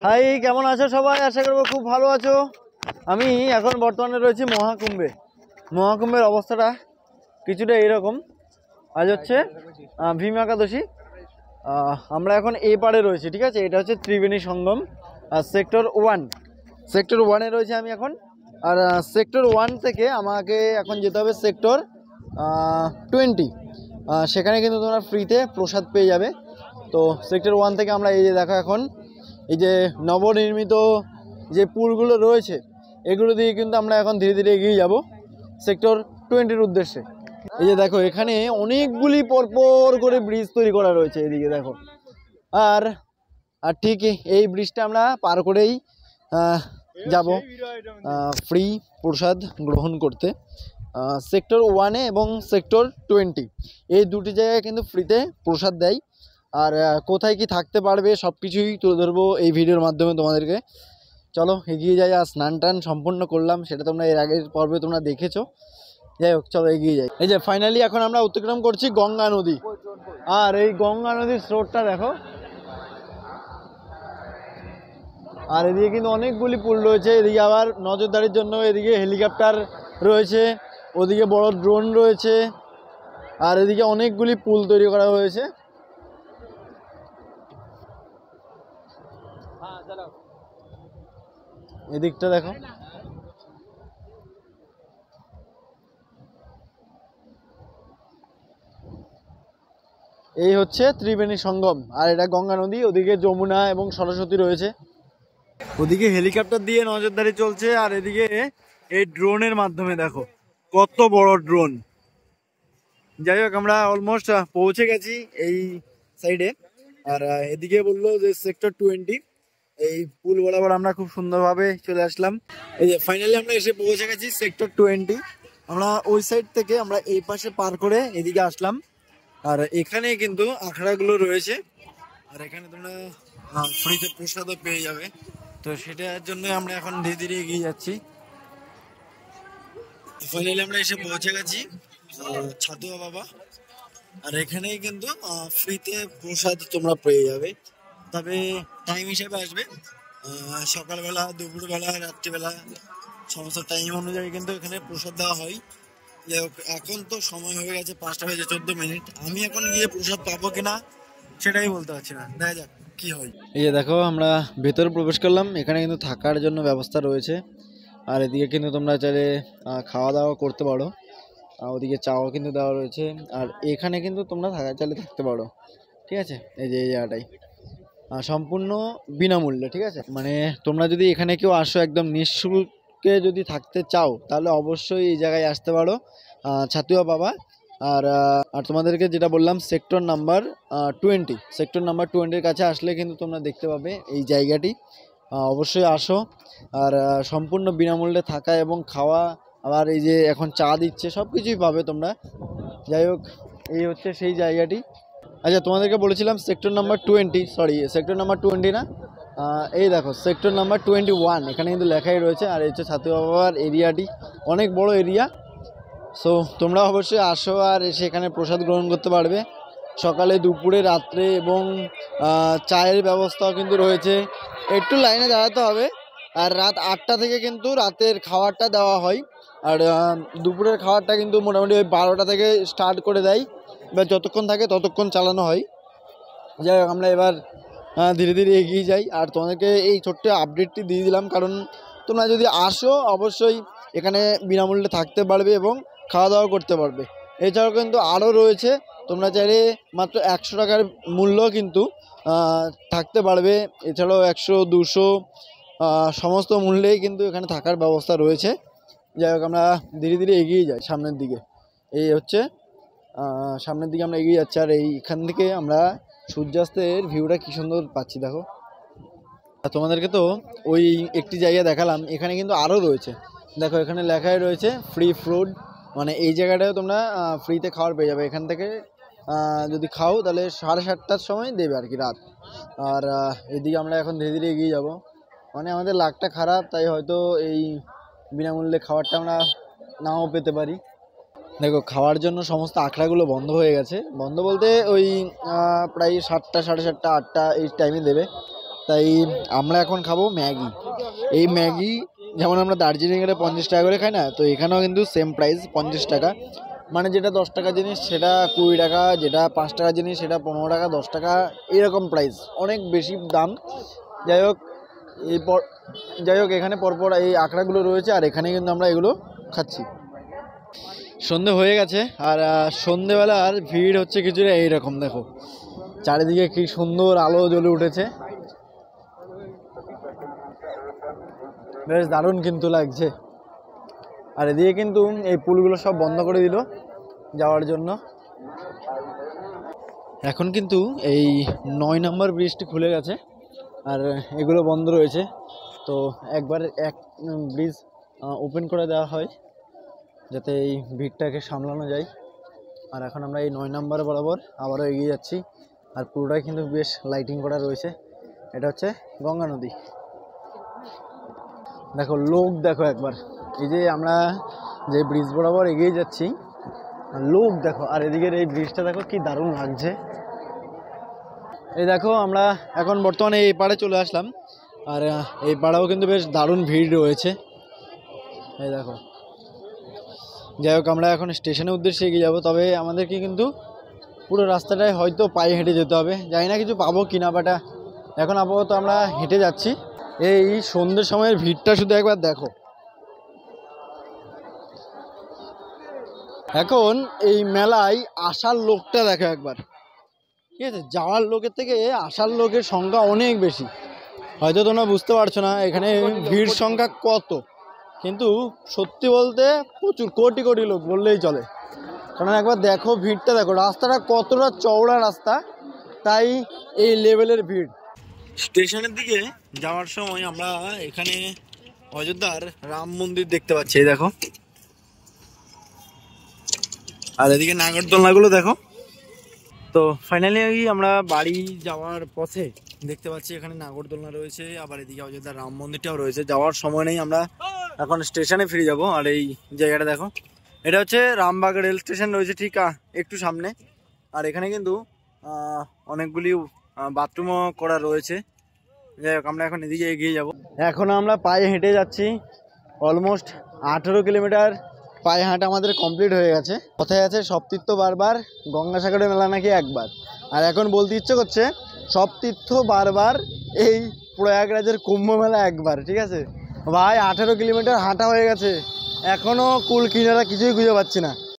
High, কেমন আছো সবাই? আশা করবো খুব ভালো আছো। আমি এখন বর্তমানে রয়েছি মহাকুম্ভের অবস্থাটা কিছুটা এইরকম। আজ হচ্ছে ভীম একাদশী। আমরা এখন এই পাড়ে রয়েছি, ঠিক আছে। এটা হচ্ছে ত্রিবেণী সঙ্গম সেক্টর ওয়ানে রয়েছে আমি এখন। আর সেক্টর 1 থেকে আমাকে এখন যেতে হবে সেক্টর 20। সেখানে কিন্তু তোমরা ফ্রিতে প্রসাদ পেয়ে যাবে। তো সেক্টর 1 থেকে আমরা এই যে দেখো এখন এই যে নবনির্মিত যে পুলগুলো রয়েছে এগুলো দিয়ে কিন্তু আমরা এখন ধীরে ধীরে এগিয়ে যাব সেক্টর 20-র উদ্দেশ্যে। এই যে দেখো এখানে অনেকগুলি পরপর করে ব্রিজ তৈরি করা রয়েছে, এদিকে দেখো। আর আর ঠিক এই ব্রিজটা আমরা পার করেই যাব ফ্রি প্রসাদ গ্রহণ করতে সেক্টর 1-এ এবং সেক্টর 20। এই দুটি জায়গায় কিন্তু ফ্রিতে প্রসাদ দেয়। আর কোথায় কি থাকতে পারবে সব কিছুই তুলে ধরবো এই ভিডিওর মাধ্যমে তোমাদেরকে। চলো এগিয়ে যাই। আর স্নান টান সম্পূর্ণ করলাম, সেটা তোমরা এর আগের পর্বে তোমরা দেখেছো। যাই হোক, চলো এগিয়ে যাই। এই যে ফাইনালি এখন আমরা অতিক্রম করছি গঙ্গা নদী। আর এই গঙ্গা নদীর স্রোতটা দেখো। আর এদিকে কিন্তু অনেকগুলি পুল রয়েছে। এদিকে আবার নজরদারির জন্য এদিকে হেলিকপ্টার রয়েছে, ওদিকে বড় ড্রোন রয়েছে। আর এদিকে অনেকগুলি পুল তৈরি করা হয়েছে। এদিকটা দেখো। এই হচ্ছে ত্রিবেণী সঙ্গম। আর এটা গঙ্গা নদী, ওদিকে যমুনা এবং সরস্বতী রয়েছে। ওদিকে হেলিকপ্টার দিয়ে নজরদারি চলছে, আর এদিকে এই ড্রোনের মাধ্যমে দেখো কত বড় ড্রোন। যাই হোক, আমরা অলমোস্ট পৌঁছে গেছি এই সাইডে। আর এদিকে বললো যে সেক্টর 20। এই পুল বরাবর আমরা খুব সুন্দরভাবে চলে আসলাম। এই যে ফাইনালি আমরা এসে পৌঁছে গেছি সেক্টর 20। আমরা ওই সাইড থেকে আমরা এই পাশে পার করে এদিকে আসলাম। আর এখানে কিন্তু আখড়াগুলো রয়েছে, আর এখানে তোমরা ফ্রিতে প্রসাদও পেয়ে যাবে। তো সেটার জন্য আমরা এখন ধীরে ধীরে এগিয়ে যাচ্ছি। ফাইনালি আমরা এসে পৌঁছে গেছি ছাতুয়া বাবা। আর এখানেই কিন্তু ফ্রিতে প্রসাদ তোমরা পেয়ে যাবে। তবে টাইম হিসেবে আসবে, সকালবেলা, দুপুরবেলা, রাত্রিবেলা সমস্ত টাইম অনুযায়ী কিন্তু এখানে প্রসাদ দেওয়া হয়। যাই হোক, এখন তো সময় হয়ে গেছে 5:14। আমি এখন গিয়ে প্রসাদ পাবো কিনা সেটাই বলতে পারছি না, দেখা যাক কি হয়। এই যে দেখো আমরা ভেতরে প্রবেশ করলাম। এখানে কিন্তু থাকার জন্য ব্যবস্থা রয়েছে। আর এদিকে কিন্তু তোমরা চাইলে খাওয়া দাওয়া করতে পারো। ওদিকে চাও কিন্তু দেওয়া রয়েছে। আর এখানে কিন্তু তোমরা চাইলে থাকতে পারো, ঠিক আছে। এই যে এই জায়গাটাই সম্পূর্ণ বিনামূল্যে, ঠিক আছে। মানে তোমরা যদি এখানে কেউ আসো একদম নিঃশুল্কে যদি থাকতে চাও, তাহলে অবশ্যই এই জায়গায় আসতে পারো, ছাতুয়া বাবা। আর তোমাদেরকে যেটা বললাম সেক্টর নাম্বার 20-এর কাছে আসলে কিন্তু তোমরা দেখতে পাবে এই জায়গাটি। অবশ্যই আসো। আর সম্পূর্ণ বিনামূল্যে থাকা এবং খাওয়া, আবার এই যে এখন চা দিচ্ছে, সব কিছুই পাবে তোমরা। যাই হোক, এই হচ্ছে সেই জায়গাটি। আচ্ছা, তোমাদেরকে বলেছিলাম সেক্টর নাম্বার 20 না। এই দেখো সেক্টর নাম্বার 21, এখানে কিন্তু লেখাই রয়েছে। আর এই হচ্ছে ছাতুয়া বাবার এরিয়াটি, অনেক বড় এরিয়া। সো তোমরা অবশ্যই আসো আর সেখানে প্রসাদ গ্রহণ করতে পারবে। সকালে, দুপুরে, রাত্রে এবং চায়ের ব্যবস্থাও কিন্তু রয়েছে। একটু লাইনে দাঁড়াতে হবে। আর রাত 8টা থেকে কিন্তু রাতের খাবারটা দেওয়া হয়। আর দুপুরের খাবারটা কিন্তু মোটামুটি ওই 12টা থেকে স্টার্ট করে দেয়, বা যতক্ষণ থাকে ততক্ষণ চালানো হয়। যাই হোক, আমরা এবার ধীরে ধীরে এগিয়ে যাই। আর তোমাদেরকে এই ছোট্ট আপডেটটি দিয়ে দিলাম, কারণ তোমরা যদি আসো অবশ্যই এখানে বিনামূল্যে থাকতে পারবে এবং খাওয়া দাওয়া করতে পারবে। এছাড়াও কিন্তু আরও রয়েছে, তোমরা চাইলে মাত্র 100 টাকার মূল্য কিন্তু থাকতে পারবে। এছাড়াও 100, 200 সমস্ত মূল্যেই কিন্তু এখানে থাকার ব্যবস্থা রয়েছে। যাই হোক, আমরা ধীরে ধীরে এগিয়ে যাই সামনের দিকে। এই হচ্ছে সামনের দিকে আমরা এগিয়ে যাচ্ছি। আর এইখান থেকে আমরা সূর্যাস্তের ভিউটা কি সুন্দর পাচ্ছি দেখো। আর তোমাদেরকে তো ওই একটি জায়গা দেখালাম, এখানে কিন্তু আরও রয়েছে। দেখো এখানে লেখাই রয়েছে ফ্রি ফুড। মানে এই জায়গাটায় তোমরা ফ্রিতে খাবার পেয়ে যাবে। এখান থেকে যদি খাও তাহলে 7:30টার সময় দেবে আর কি, রাত। আর এদিকে আমরা এখন ধীরে ধীরে এগিয়ে যাব। মানে আমাদের লাকটা খারাপ, তাই হয়তো এই বিনামূল্যে খাবারটা আমরা নাও পেতে পারি। দেখো খাওয়ার জন্য সমস্ত আখড়াগুলো বন্ধ হয়ে গেছে। বন্ধ বলতে ওই প্রায় 7টা, 7:30, 8টা এই টাইমে দেবে। তাই আমরা এখন খাবো ম্যাগি। এই ম্যাগি যেমন আমরা দার্জিলিংয়ে 50 টাকা করে খাই না, তো এখানেও কিন্তু সেম প্রাইস 50 টাকা। মানে যেটা 10 টাকা জিনিস সেটা 20 টাকা, যেটা 5 টাকা জিনিস সেটা 15 টাকা, 10 টাকা, এরকম প্রাইস, অনেক বেশি দাম। যাই হোক এখানে পরপর এই আঁকড়াগুলো রয়েছে, আর এখানে কিন্তু আমরা এগুলো খাচ্ছি। সন্ধে হয়ে গেছে, আর সন্ধেবেলার ভিড় হচ্ছে কিছুটা এইরকম। দেখো চারিদিকে কি সুন্দর আলো জ্বলে উঠেছে, বেশ দারুণ কিন্তু লাগছে। আর এদিকে কিন্তু এই পুলগুলো সব বন্ধ করে দিল যাওয়ার জন্য। এখন কিন্তু এই 9 নম্বর ব্রিজটি খুলে গেছে, আর এগুলো বন্ধ রয়েছে। তো একবার এক ব্রিজ ওপেন করে দেওয়া হয় যাতে এই ভিড়টাকে সামলানো যায়। আর এখন আমরা এই 9 নম্বর বরাবর আবারও এগিয়ে যাচ্ছি, আর পুরোটাই কিন্তু বেশ লাইটিং করা রয়েছে। এটা হচ্ছে গঙ্গা নদী। দেখো লোক দেখো একবার, এই যে আমরা যে ব্রিজ বরাবর এগিয়ে যাচ্ছি, লোক দেখো, আর এদিকের এই ব্রিজটা দেখো কি দারুণ লাগছে। এই দেখো আমরা এখন বর্তমানে এই পাড়ে চলে আসলাম, আর এই পাড়াও কিন্তু বেশ দারুণ ভিড় রয়েছে। এই দেখো, যাই হোক আমরা এখন স্টেশনের উদ্দেশ্যে এগিয়ে যাবো। তবে আমাদেরকে কিন্তু পুরো রাস্তাটায় হয়তো পায়ে হেঁটে যেতে হবে, জানি না কিছু পাবো কিনা, বাট এখন আপাতত আমরা হেঁটে যাচ্ছি। এই সন্ধ্যের সময়ের ভিড়টা শুধু একবার দেখো। এখন এই মেলায় আসার লোকটা দেখো একবার, ঠিক আছে? যাওয়ার লোকের থেকে আসার লোকের সংখ্যা অনেক বেশি। হয়তো তোমরা বুঝতে পারছো না এখানে ভিড় সংখ্যা কত, কিন্তু সত্যি বলতে প্রচুর, কোটি কোটি লোক বললেই চলে। কারণ একবার দেখো ভিড়টা দেখো, রাস্তাটা কতটা চওড়া রাস্তা, তাই এই লেভেলের ভিড়। স্টেশনের দিকে যাওয়ার সময় আমরা এখানে অযোধ্যার রাম মন্দির দেখতে পাচ্ছি, এই দেখো। আর এদিকে নাগরদোলনাগুলো দেখো। তো ফাইনালি আমরা বাড়ি যাওয়ার পথে দেখতে পাচ্ছি এখানে নাগরদোলনা রয়েছে, আবার এদিকে অযোধ্যার রাম মন্দিরটাও রয়েছে। যাওয়ার সময় নেই, আমরা এখন স্টেশনে ফিরে যাব। আর এই জায়গাটা দেখো, এটা হচ্ছে রামবাগ রেল স্টেশন রয়েছে ঠিক একটু সামনে। আর এখানে কিন্তু অনেকগুলি বাথরুমও করা রয়েছে। যাই হোক আমরা এখন এদিকে এগিয়ে যাব। এখন আমরা পায়ে হেঁটে যাচ্ছি, অলমোস্ট 18 কিলোমিটার পায়ে হাঁটা আমাদের কমপ্লিট হয়ে গেছে। কথায় আছে সব তীর্থ বারবার, গঙ্গাসাগরে মেলা নাকি একবার। আর এখন বলতে ইচ্ছে করছে সব তীর্থ বারবার, এই প্রয়াগরাজের কুম্ভ মেলা একবার। ঠিক আছে ভাই, 18 কিলোমিটার হাঁটা হয়ে গেছে, এখনও কুল কিনারা কিছুই খুঁজে পাচ্ছি না।